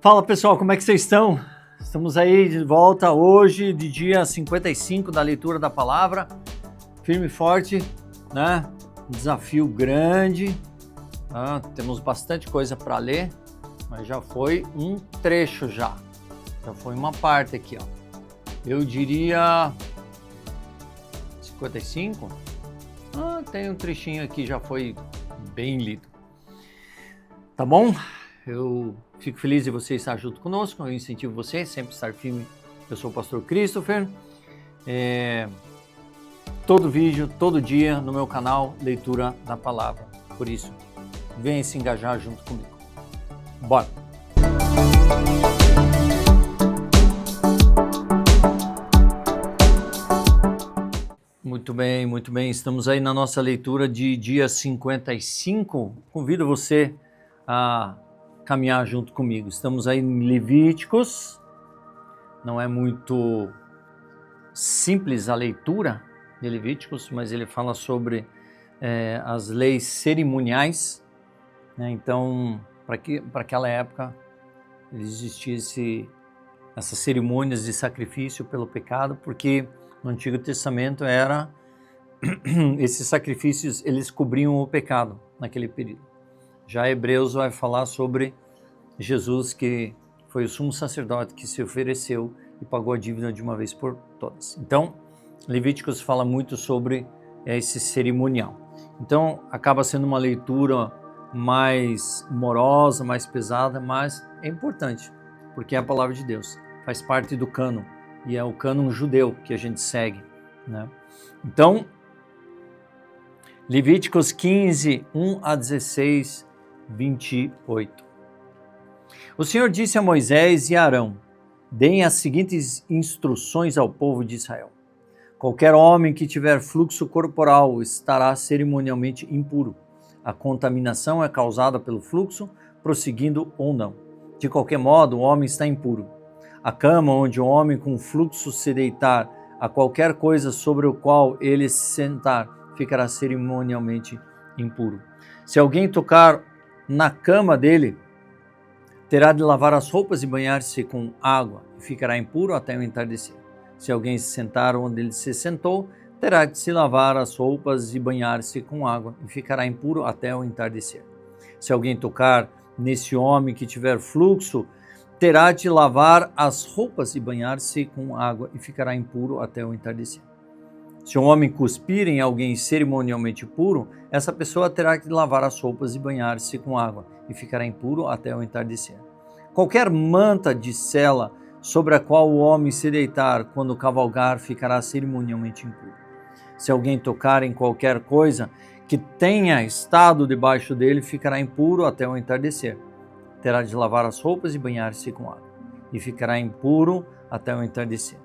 Fala pessoal, como é que vocês estão? Estamos aí de volta hoje, de dia 55 da leitura da palavra, firme e forte, né? Um desafio grande, temos bastante coisa para ler, mas já foi um trecho já foi uma parte aqui, ó. Eu diria 55, tem um trechinho aqui, já foi bem lido, tá bom? Eu fico feliz de você estar junto conosco, eu incentivo você sempre a estar firme. Eu sou o pastor Christopher, todo vídeo, todo dia no meu canal, leitura da palavra. Por isso, venha se engajar junto comigo. Bora! Muito bem, estamos aí na nossa leitura de dia 55. Convido você a caminhar junto comigo. Estamos aí em Levíticos, não é muito simples a leitura de Levíticos, mas ele fala sobre as leis cerimoniais, né? Então, para aquela época, existia essas cerimônias de sacrifício pelo pecado, porque no Antigo Testamento esses sacrifícios, eles cobriam o pecado naquele período. Já Hebreus vai falar sobre Jesus, que foi o sumo sacerdote que se ofereceu e pagou a dívida de uma vez por todas. Então, Levíticos fala muito sobre esse cerimonial. Então, acaba sendo uma leitura mais morosa, mais pesada, mas é importante, porque é a palavra de Deus, faz parte do cânon, e é o cânon judeu que a gente segue, né? Então, Levíticos 15, 1 a 16, 28. O Senhor disse a Moisés e a Arão: deem as seguintes instruções ao povo de Israel. Qualquer homem que tiver fluxo corporal estará cerimonialmente impuro. A contaminação é causada pelo fluxo, prosseguindo ou não. De qualquer modo, o homem está impuro. A cama onde o homem com fluxo se deitar, a qualquer coisa sobre o qual ele se sentar, ficará cerimonialmente impuro. Se alguém tocar na cama dele, terá de lavar as roupas e banhar-se com água, e ficará impuro até o entardecer. Se alguém se sentar onde ele se sentou, terá de se lavar as roupas e banhar-se com água, e ficará impuro até o entardecer. Se alguém tocar nesse homem que tiver fluxo, terá de lavar as roupas e banhar-se com água, e ficará impuro até o entardecer. Se um homem cuspir em alguém cerimonialmente puro, essa pessoa terá que lavar as roupas e banhar-se com água, e ficará impuro até o entardecer. Qualquer manta de sela sobre a qual o homem se deitar quando cavalgar, ficará cerimonialmente impuro. Se alguém tocar em qualquer coisa que tenha estado debaixo dele, ficará impuro até o entardecer. Terá de lavar as roupas e banhar-se com água, e ficará impuro até o entardecer.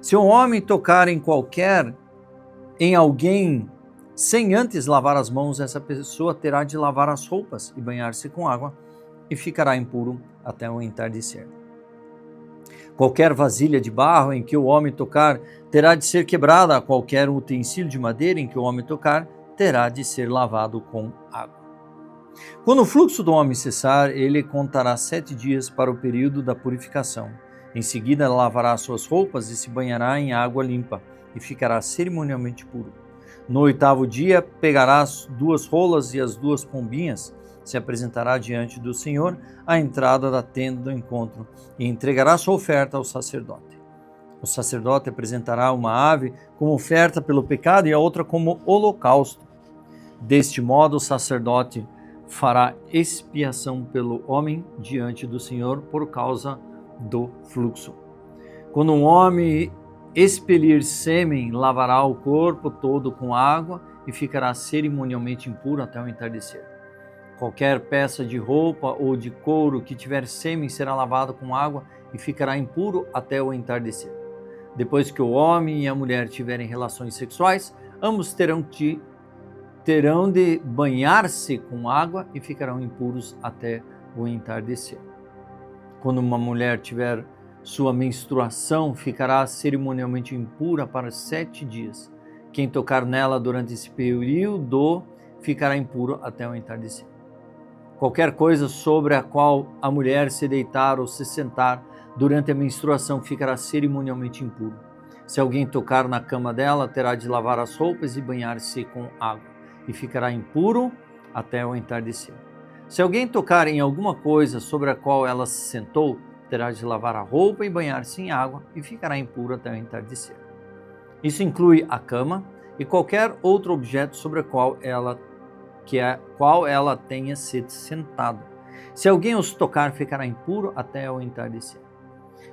Se um homem tocar em alguém sem antes lavar as mãos, essa pessoa terá de lavar as roupas e banhar-se com água, e ficará impuro até o entardecer. Qualquer vasilha de barro em que o homem tocar terá de ser quebrada, qualquer utensílio de madeira em que o homem tocar terá de ser lavado com água. Quando o fluxo do homem cessar, ele contará 7 dias para o período da purificação. Em seguida, lavará suas roupas e se banhará em água limpa, e ficará cerimonialmente puro. No 8º dia, pegará as 2 rolas e as 2 pombinhas, se apresentará diante do Senhor à entrada da tenda do encontro, e entregará sua oferta ao sacerdote. O sacerdote apresentará uma ave como oferta pelo pecado e a outra como holocausto. Deste modo, o sacerdote fará expiação pelo homem diante do Senhor por causa do fluxo. Quando um homem expelir sêmen, lavará o corpo todo com água e ficará cerimonialmente impuro até o entardecer. Qualquer peça de roupa ou de couro que tiver sêmen será lavado com água e ficará impuro até o entardecer. Depois que o homem e a mulher tiverem relações sexuais, ambos terão de banhar-se com água e ficarão impuros até o entardecer. Quando uma mulher tiver sua menstruação, ficará cerimonialmente impura para 7 dias. Quem tocar nela durante esse período ficará impuro até o entardecer. Qualquer coisa sobre a qual a mulher se deitar ou se sentar durante a menstruação ficará cerimonialmente impuro. Se alguém tocar na cama dela, terá de lavar as roupas e banhar-se com água, e ficará impuro até o entardecer. Se alguém tocar em alguma coisa sobre a qual ela se sentou, terá de lavar a roupa e banhar-se em água, e ficará impuro até o entardecer. Isso inclui a cama e qualquer outro objeto sobre o qual ela tenha sido sentada. Se alguém os tocar, ficará impuro até o entardecer.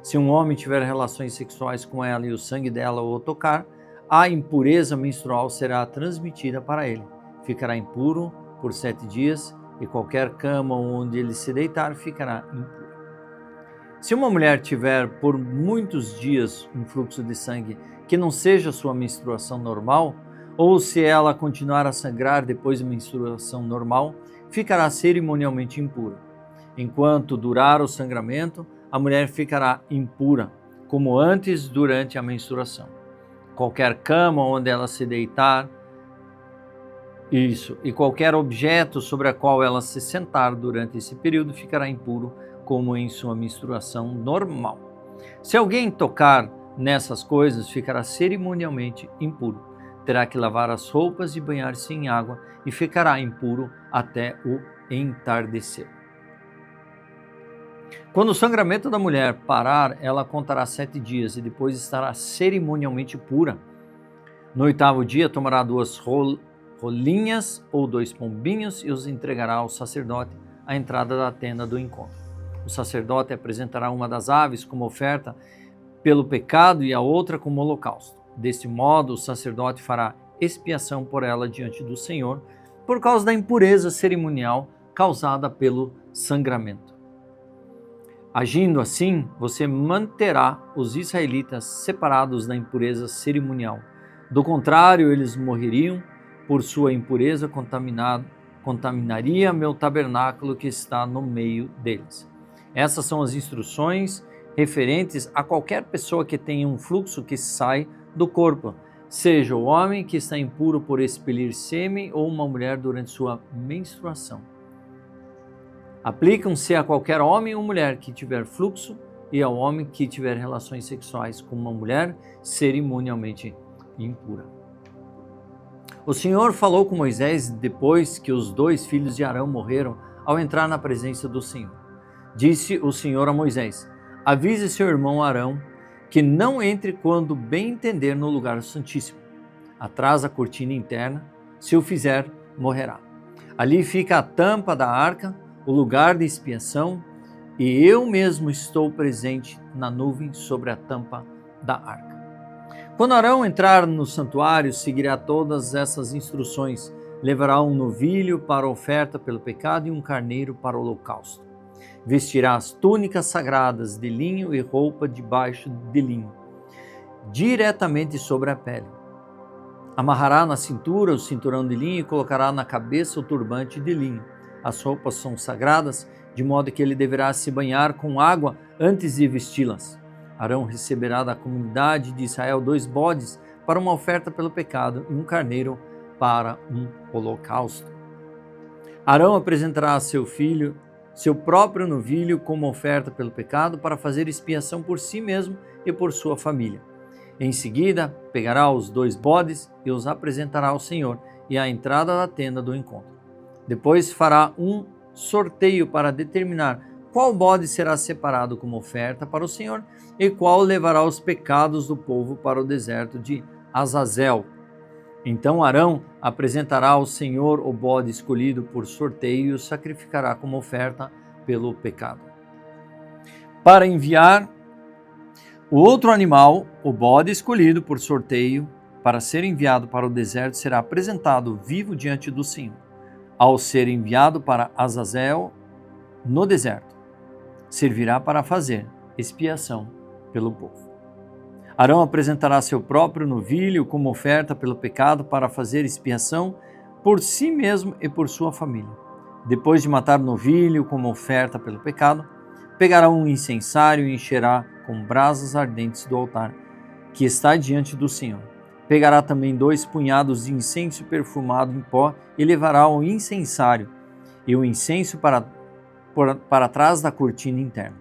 Se um homem tiver relações sexuais com ela e o sangue dela o tocar, a impureza menstrual será transmitida para ele. Ficará impuro por 7 dias e qualquer cama onde ele se deitar ficará impuro. Se uma mulher tiver por muitos dias um fluxo de sangue que não seja sua menstruação normal, ou se ela continuar a sangrar depois da menstruação normal, ficará cerimonialmente impura. Enquanto durar o sangramento, a mulher ficará impura, como antes durante a menstruação. Qualquer cama onde ela se deitar, e qualquer objeto sobre a qual ela se sentar durante esse período ficará impuro, como em sua menstruação normal. Se alguém tocar nessas coisas, ficará cerimonialmente impuro. Terá que lavar as roupas e banhar-se em água e ficará impuro até o entardecer. Quando o sangramento da mulher parar, ela contará 7 dias e depois estará cerimonialmente pura. No 8º dia, tomará 2 rolinhas ou 2 pombinhos e os entregará ao sacerdote à entrada da tenda do encontro. O sacerdote apresentará uma das aves como oferta pelo pecado e a outra como holocausto. Deste modo, o sacerdote fará expiação por ela diante do Senhor, por causa da impureza cerimonial causada pelo sangramento. Agindo assim, você manterá os israelitas separados da impureza cerimonial. Do contrário, eles morreriam por sua impureza, contaminaria meu tabernáculo que está no meio deles. Essas são as instruções referentes a qualquer pessoa que tenha um fluxo que sai do corpo, seja o homem que está impuro por expelir sêmen ou uma mulher durante sua menstruação. Aplicam-se a qualquer homem ou mulher que tiver fluxo e ao homem que tiver relações sexuais com uma mulher cerimonialmente impura. O Senhor falou com Moisés depois que os 2 filhos de Arão morreram ao entrar na presença do Senhor. Disse o Senhor a Moisés: avise seu irmão Arão que não entre quando bem entender no lugar santíssimo, atrás da cortina interna. Se o fizer, morrerá. Ali fica a tampa da arca, o lugar de expiação, e eu mesmo estou presente na nuvem sobre a tampa da arca. Quando Arão entrar no santuário, seguirá todas essas instruções. Levará um novilho para a oferta pelo pecado e um carneiro para o holocausto. Vestirá as túnicas sagradas de linho e roupa debaixo de linho, diretamente sobre a pele. Amarrará na cintura o cinturão de linho e colocará na cabeça o turbante de linho. As roupas são sagradas, de modo que ele deverá se banhar com água antes de vesti-las. Arão receberá da comunidade de Israel 2 bodes para uma oferta pelo pecado e um carneiro para um holocausto. Arão apresentará a seu próprio novilho como oferta pelo pecado para fazer expiação por si mesmo e por sua família. Em seguida, pegará os 2 bodes e os apresentará ao Senhor e à entrada da tenda do encontro. Depois fará um sorteio para determinar qual bode será separado como oferta para o Senhor e qual levará os pecados do povo para o deserto de Azazel. Então Arão apresentará ao Senhor o bode escolhido por sorteio e o sacrificará como oferta pelo pecado. Para enviar o outro animal, o bode escolhido por sorteio para ser enviado para o deserto será apresentado vivo diante do Senhor. Ao ser enviado para Azazel no deserto, servirá para fazer expiação pelo povo. Arão apresentará seu próprio novilho como oferta pelo pecado para fazer expiação por si mesmo e por sua família. Depois de matar o novilho como oferta pelo pecado, pegará um incensário e encherá com brasas ardentes do altar que está diante do Senhor. Pegará também 2 punhados de incenso perfumado em pó e levará ao incensário e o incenso para trás da cortina interna.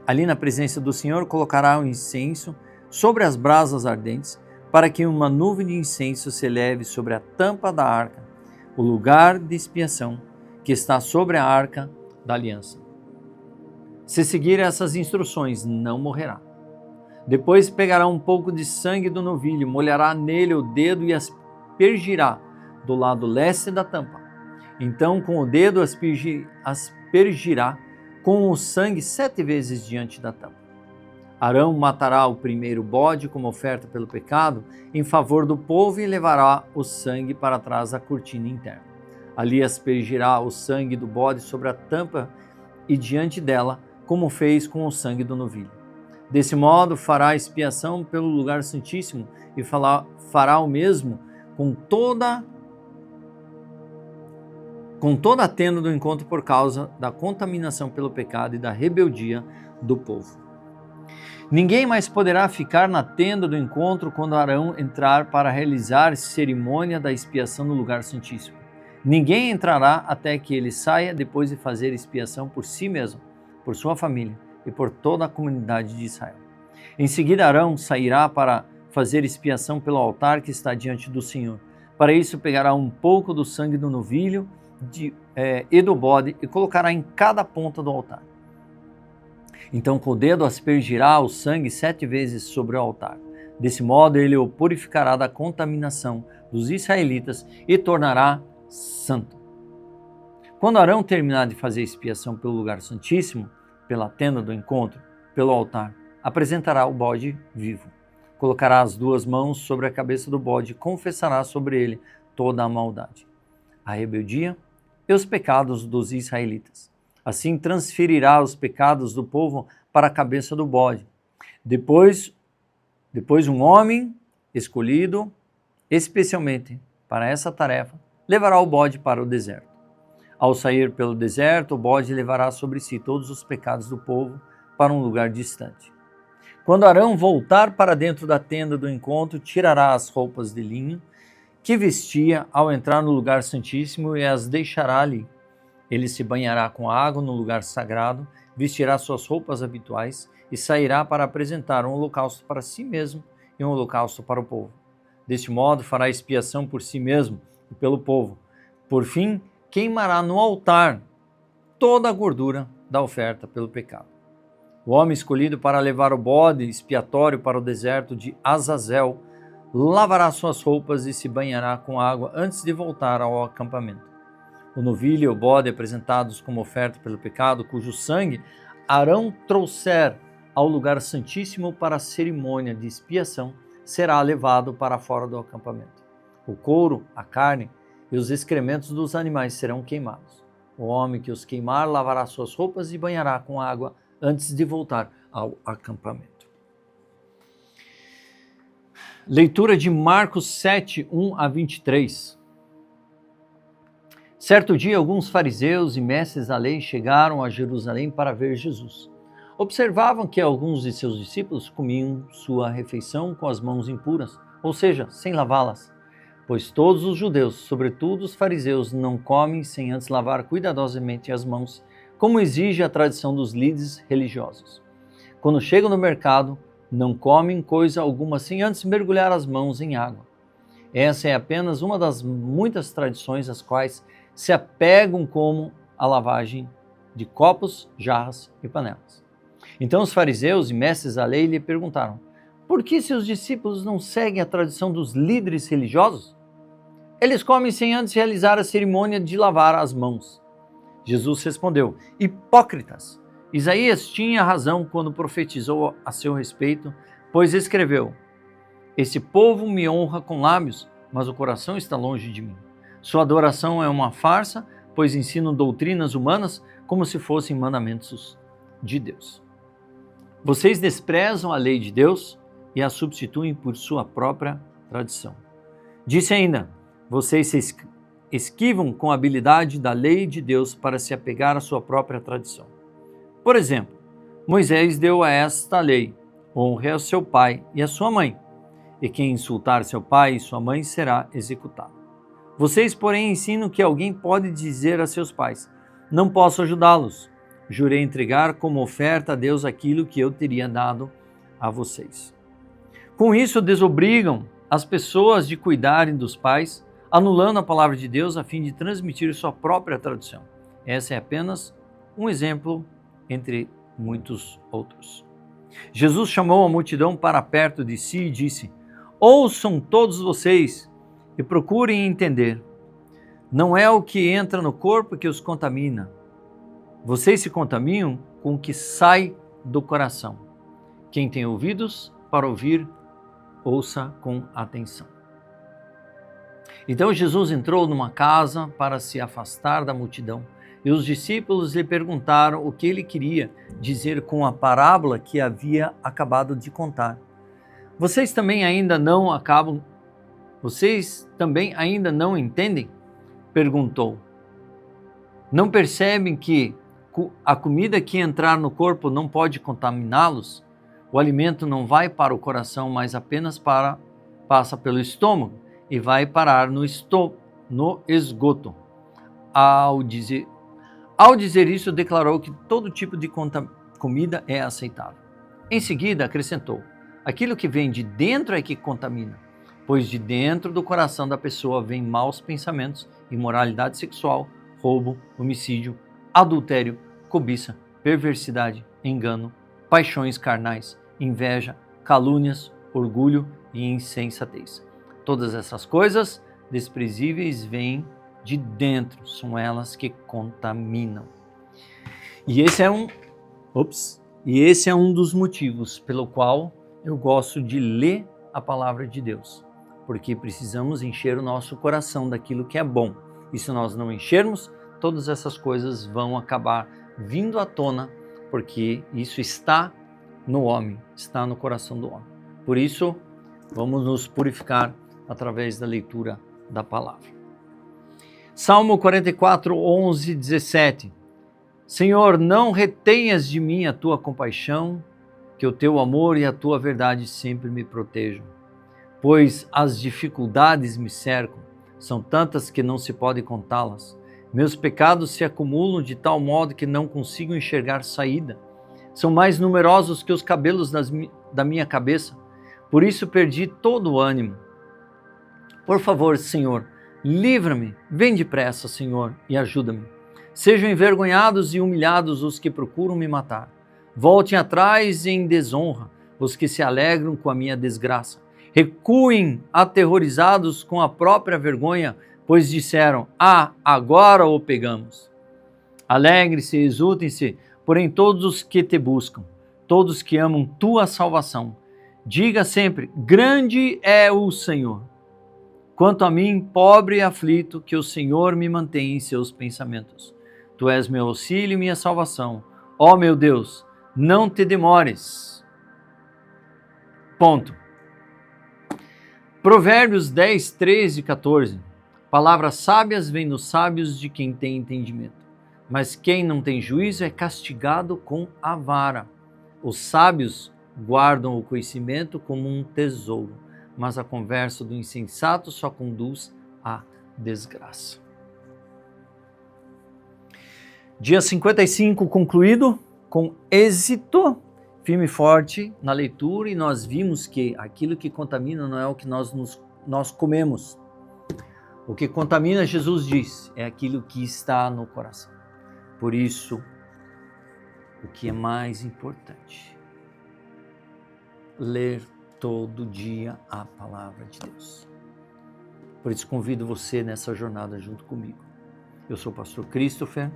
Ali na presença do Senhor colocará o incenso sobre as brasas ardentes, para que uma nuvem de incenso se eleve sobre a tampa da arca, o lugar de expiação que está sobre a arca da aliança. Se seguir essas instruções, não morrerá. Depois pegará um pouco de sangue do novilho, molhará nele o dedo e aspergirá do lado leste da tampa. Então, com o dedo aspergirá com o sangue 7 vezes diante da tampa. Arão matará o primeiro bode como oferta pelo pecado em favor do povo e levará o sangue para trás da cortina interna. Ali aspergirá o sangue do bode sobre a tampa e diante dela, como fez com o sangue do novilho. Desse modo fará expiação pelo lugar santíssimo e fará o mesmo com toda a tenda do encontro por causa da contaminação pelo pecado e da rebeldia do povo. Ninguém mais poderá ficar na tenda do encontro quando Arão entrar para realizar cerimônia da expiação no lugar santíssimo. Ninguém entrará até que ele saia depois de fazer expiação por si mesmo, por sua família e por toda a comunidade de Israel. Em seguida, Arão sairá para fazer expiação pelo altar que está diante do Senhor. Para isso, pegará um pouco do sangue do novilho e do bode e colocará em cada ponta do altar. Então, com o dedo aspergirá o sangue 7 vezes sobre o altar. Desse modo, ele o purificará da contaminação dos israelitas e tornará santo. Quando Arão terminar de fazer expiação pelo lugar santíssimo, pela tenda do encontro, pelo altar, apresentará o bode vivo. Colocará as 2 mãos sobre a cabeça do bode e confessará sobre ele toda a maldade, a rebeldia e os pecados dos israelitas. Assim transferirá os pecados do povo para a cabeça do bode. Depois um homem escolhido especialmente para essa tarefa levará o bode para o deserto. Ao sair pelo deserto, o bode levará sobre si todos os pecados do povo para um lugar distante. Quando Arão voltar para dentro da tenda do encontro, tirará as roupas de linho que vestia ao entrar no lugar santíssimo e as deixará ali. Ele se banhará com água no lugar sagrado, vestirá suas roupas habituais e sairá para apresentar um holocausto para si mesmo e um holocausto para o povo. Deste modo, fará expiação por si mesmo e pelo povo. Por fim, queimará no altar toda a gordura da oferta pelo pecado. O homem escolhido para levar o bode expiatório para o deserto de Azazel lavará suas roupas e se banhará com água antes de voltar ao acampamento. O novilho e o bode apresentados como oferta pelo pecado, cujo sangue Arão trouxer ao lugar santíssimo para a cerimônia de expiação, será levado para fora do acampamento. O couro, a carne e os excrementos dos animais serão queimados. O homem que os queimar lavará suas roupas e banhará com água antes de voltar ao acampamento. Leitura de Marcos 7, 1 a 23. Certo dia, alguns fariseus e mestres da lei chegaram a Jerusalém para ver Jesus. Observavam que alguns de seus discípulos comiam sua refeição com as mãos impuras, ou seja, sem lavá-las. Pois todos os judeus, sobretudo os fariseus, não comem sem antes lavar cuidadosamente as mãos, como exige a tradição dos líderes religiosos. Quando chegam no mercado, não comem coisa alguma sem antes mergulhar as mãos em água. Essa é apenas uma das muitas tradições às quais se apegam, como a lavagem de copos, jarras e panelas. Então os fariseus e mestres da lei lhe perguntaram: por que seus discípulos não seguem a tradição dos líderes religiosos? Eles comem sem antes realizar a cerimônia de lavar as mãos. Jesus respondeu: hipócritas! Isaías tinha razão quando profetizou a seu respeito, pois escreveu: esse povo me honra com lábios, mas o coração está longe de mim. Sua adoração é uma farsa, pois ensinam doutrinas humanas como se fossem mandamentos de Deus. Vocês desprezam a lei de Deus e a substituem por sua própria tradição. Disse ainda: vocês se esquivam com habilidade da lei de Deus para se apegar à sua própria tradição. Por exemplo, Moisés deu a esta lei: honre a seu pai e a sua mãe, e quem insultar seu pai e sua mãe será executado. Vocês, porém, ensinam que alguém pode dizer a seus pais: não posso ajudá-los. Jurei entregar como oferta a Deus aquilo que eu teria dado a vocês. Com isso, desobrigam as pessoas de cuidarem dos pais, anulando a palavra de Deus a fim de transmitir sua própria tradição. Essa é apenas um exemplo entre muitos outros. Jesus chamou a multidão para perto de si e disse: ouçam todos vocês e procurem entender. Não é o que entra no corpo que os contamina. Vocês se contaminam com o que sai do coração. Quem tem ouvidos para ouvir, ouça com atenção. Então Jesus entrou numa casa para se afastar da multidão, e os discípulos lhe perguntaram o que ele queria dizer com a parábola que havia acabado de contar. Vocês também ainda não entendem? Perguntou. Não percebem que a comida que entrar no corpo não pode contaminá-los? O alimento não vai para o coração, mas apenas passa pelo estômago e vai parar no esgoto. Ao dizer isso, declarou que todo tipo de comida é aceitável. Em seguida, acrescentou: aquilo que vem de dentro é que contamina, pois de dentro do coração da pessoa vêm maus pensamentos, imoralidade sexual, roubo, homicídio, adultério, cobiça, perversidade, engano, paixões carnais, inveja, calúnias, orgulho e insensatez. Todas essas coisas desprezíveis vêm de dentro, são elas que contaminam. E esse é um dos motivos pelo qual eu gosto de ler a palavra de Deus, porque precisamos encher o nosso coração daquilo que é bom. E se nós não enchermos, todas essas coisas vão acabar vindo à tona, porque isso está no homem, está no coração do homem. Por isso, vamos nos purificar através da leitura da palavra. Salmo 44, 11, 17. Senhor, não retenhas de mim a tua compaixão, que o teu amor e a tua verdade sempre me protejam. Pois as dificuldades me cercam, são tantas que não se pode contá-las. Meus pecados se acumulam de tal modo que não consigo enxergar saída. São mais numerosos que os cabelos da minha cabeça. Por isso perdi todo o ânimo. Por favor, Senhor, livra-me. Vem depressa, Senhor, e ajuda-me. Sejam envergonhados e humilhados os que procuram me matar. Voltem atrás em desonra os que se alegram com a minha desgraça. Recuem aterrorizados com a própria vergonha, pois disseram: agora o pegamos. Alegre-se e exultem-se, porém todos os que te buscam, todos que amam tua salvação. Diga sempre: grande é o Senhor. Quanto a mim, pobre e aflito, que o Senhor me mantenha em seus pensamentos. Tu és meu auxílio e minha salvação. Ó meu Deus, não te demores. Ponto. Provérbios 10, 13 e 14. Palavras sábias vêm dos sábios de quem tem entendimento, mas quem não tem juízo é castigado com a vara. Os sábios guardam o conhecimento como um tesouro, mas a conversa do insensato só conduz à desgraça. Dia 55 concluído com êxito, firme e forte na leitura, e nós vimos que aquilo que contamina não é o que nós comemos. O que contamina, Jesus diz, é aquilo que está no coração. Por isso, o que é mais importante, ler todo dia a palavra de Deus. Por isso convido você nessa jornada junto comigo. Eu sou o pastor Christopher.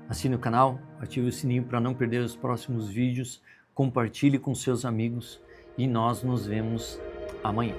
Assine o canal, ative o sininho para não perder os próximos vídeos, compartilhe com seus amigos e nós nos vemos amanhã.